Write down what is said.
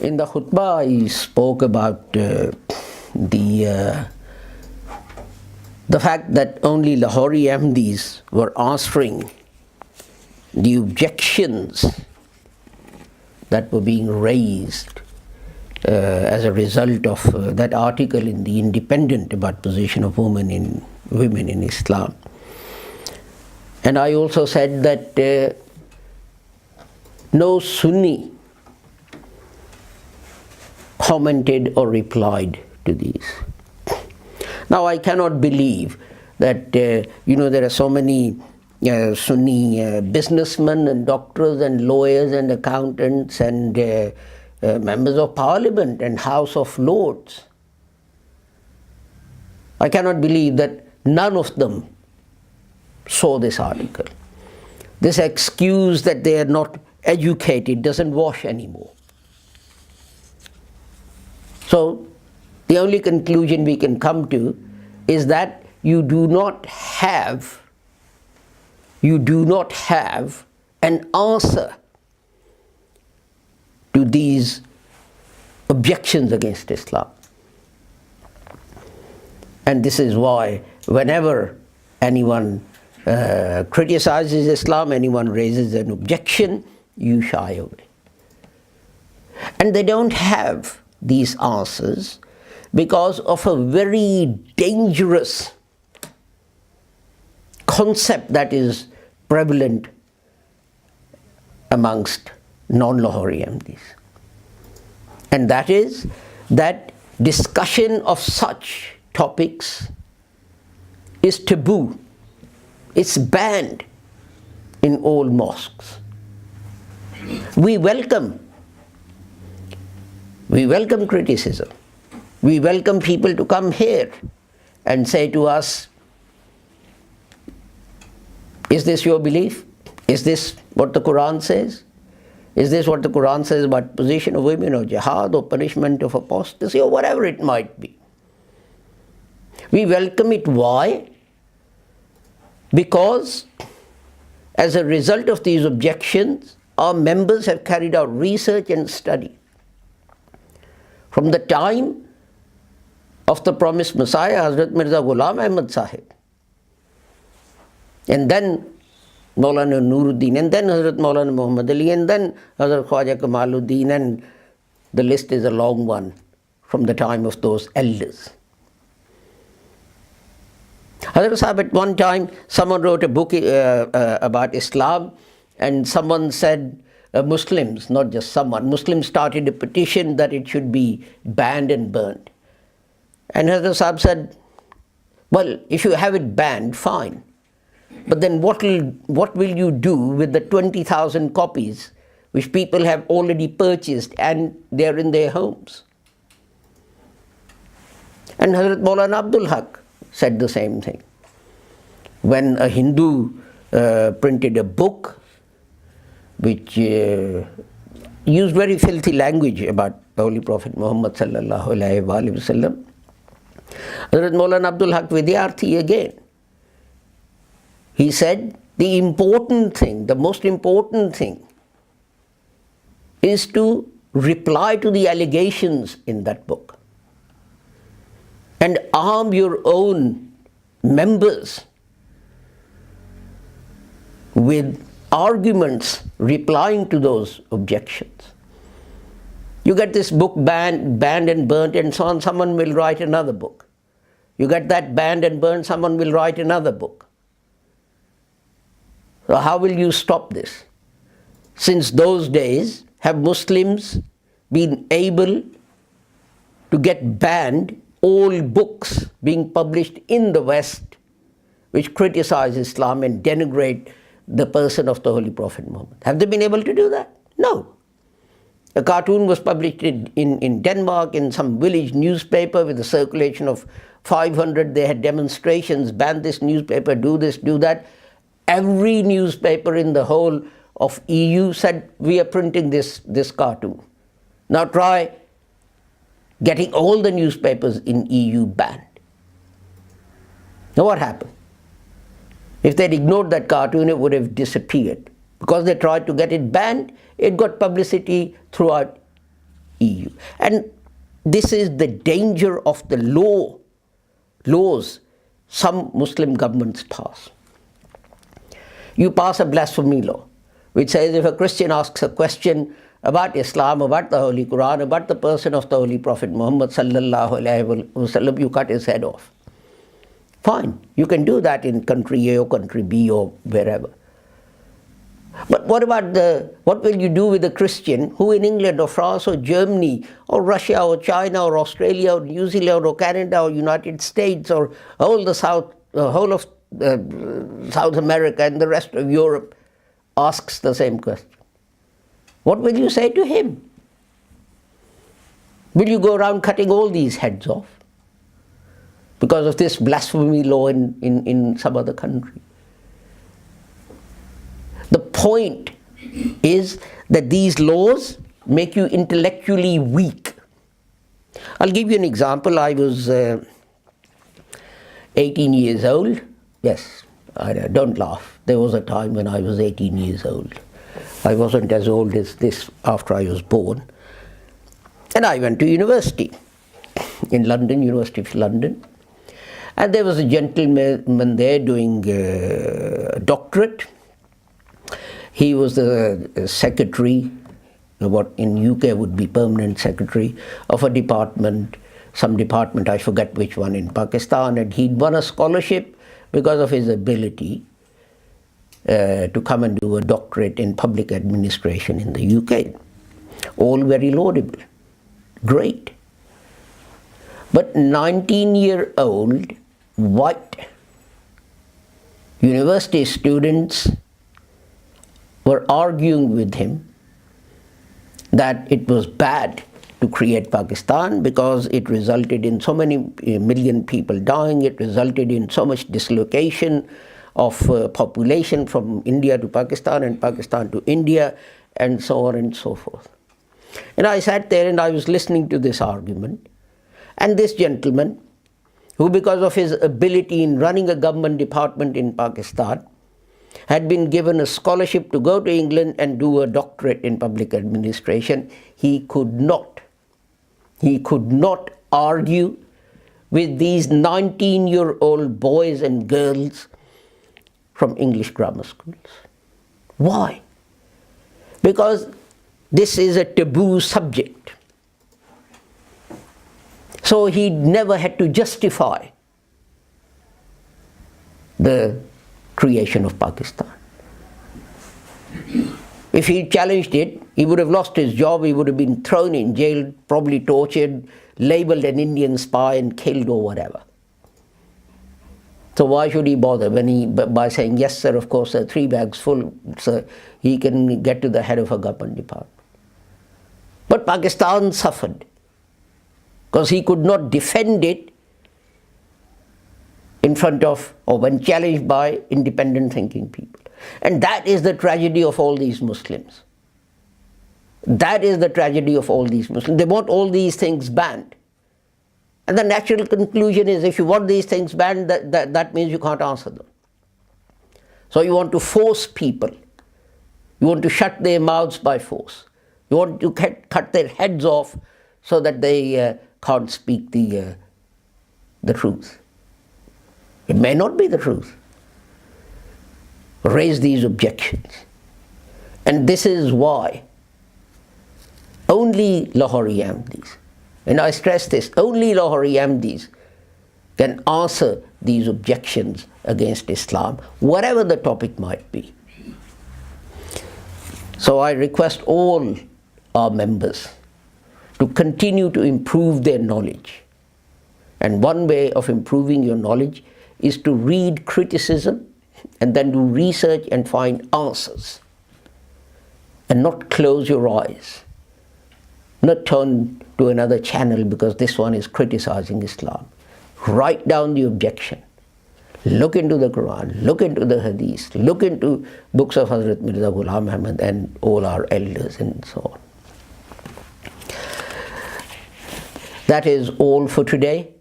In the khutbah, I spoke about the fact that only Lahori-Ahmadis were answering the objections that were being raised as a result of that article in the Independent about position of women in Islam. And I also said that no Sunni commented or replied to these. Now I cannot believe that there are so many Sunni businessmen and doctors and lawyers and accountants and members of parliament and House of Lords. I cannot believe that none of them saw this article. This excuse that they are not educated doesn't wash anymore. So the only conclusion we can come to is that you do not have an answer to these objections against Islam. And this is why whenever anyone criticizes Islam, anyone raises an objection, you shy away. And they don't have these answers because of a very dangerous concept that is prevalent amongst non-Lahori-Ahmadis. And that is that discussion of such topics is taboo. It's banned in all mosques. We welcome criticism. We welcome people to come here and say to us, is this your belief? Is this what the Quran says? Is this what the Quran says about position of women or jihad or punishment of apostasy or whatever it might be? We welcome it. Why? Because as a result of these objections, our members have carried out research and study. From the time of the promised Messiah, Hazrat Mirza Ghulam Ahmad Sahib, and then Maulana Nuruddin, and then Hazrat Maulana Muhammad Ali, and then Hazrat Khwaja Kamaluddin, and the list is a long one from the time of those elders. Hazrat Sahib, at one time, someone wrote a book about Islam, and someone said, Muslims, not just someone, Muslims started a petition that it should be banned and burned. And Hazrat Sahib said, well, if you have it banned, fine. But then what will you do with the 20,000 copies which people have already purchased and they're in their homes? And Hazrat Maulana Abdul Haq said the same thing. When a Hindu printed a book which used very filthy language about the Holy Prophet Muhammad sallallahu alaihi wasallam, Hazrat Maulana Abdul Haq Vidyarthi again, he said the most important thing is to reply to the allegations in that book and arm your own members with arguments replying to those objections. You get this book banned and burnt and so on, someone will write another book. You get that banned and burned, someone will write another book. So how will you stop this? Since those days, have Muslims been able to get banned all books being published in the West which criticize Islam and denigrate the person of the Holy Prophet Muhammad? Have they been able to do that? No. A cartoon was published in Denmark in some village newspaper with a circulation of 500. They had demonstrations, ban this newspaper, do this, do that. Every newspaper in the whole of EU said, we are printing this cartoon. Now try getting all the newspapers in EU banned. Now what happened? If they'd ignored that cartoon, it would have disappeared. Because they tried to get it banned, it got publicity throughout EU. And this is the danger of the laws some Muslim governments pass. You pass a blasphemy law, which says if a Christian asks a question about Islam, about the Holy Quran, about the person of the Holy Prophet Muhammad sallallahu alaihi wasallam, you cut his head off. Fine, you can do that in country A or country B or wherever. But what will you do with a Christian who in England or France or Germany or Russia or China or Australia or New Zealand or Canada or United States or whole of South America and the rest of Europe asks the same question? What will you say to him? Will you go around cutting all these heads off because of this blasphemy law in some other country? The point is that these laws make you intellectually weak. I'll give you an example. I was 18 years old. Yes, don't laugh. There was a time when I was 18 years old. I wasn't as old as this after I was born. And I went to university in London, University of London. And there was a gentleman there doing a doctorate. He was the secretary, what in UK would be permanent secretary of a department, some department, I forget which one, in Pakistan, and he'd won a scholarship because of his ability to come and do a doctorate in public administration in the UK. All very laudable, great. But 19-year-old white university students were arguing with him that it was bad to create Pakistan because it resulted in so many million people dying, it resulted in so much dislocation of population from India to Pakistan and Pakistan to India, and so on and so forth. And I sat there and I was listening to this argument, and this gentleman, who because of his ability in running a government department in Pakistan, had been given a scholarship to go to England and do a doctorate in public administration, he could not argue with these 19-year-old boys and girls from English grammar schools. Why? Because this is a taboo subject. So he never had to justify the creation of Pakistan. If he challenged it, he would have lost his job, he would have been thrown in jail, probably tortured, labeled an Indian spy and killed or whatever. So why should he bother by saying, yes sir, of course, 3 bags full, sir, he can get to the head of a government department. But Pakistan suffered because he could not defend it in front of or when challenged by independent thinking people. And that is the tragedy of all these Muslims. That is the tragedy of all these Muslims. They want all these things banned. And the natural conclusion is if you want these things banned, that means you can't answer them. So you want to force people. You want to shut their mouths by force. You want to cut their heads off so that they can't speak the truth. It may not be the truth. Raise these objections. And this is why only Lahori-Ahmadis, and I stress this, only Lahori-Ahmadis can answer these objections against Islam, whatever the topic might be. So I request all our members to continue to improve their knowledge. And one way of improving your knowledge is to read criticism and then do research and find answers. And not close your eyes. Not turn to another channel because this one is criticizing Islam. Write down the objection. Look into the Quran, look into the Hadith, look into books of Hazrat Mirza Ghulam Ahmad and all our elders and so on. That is all for today.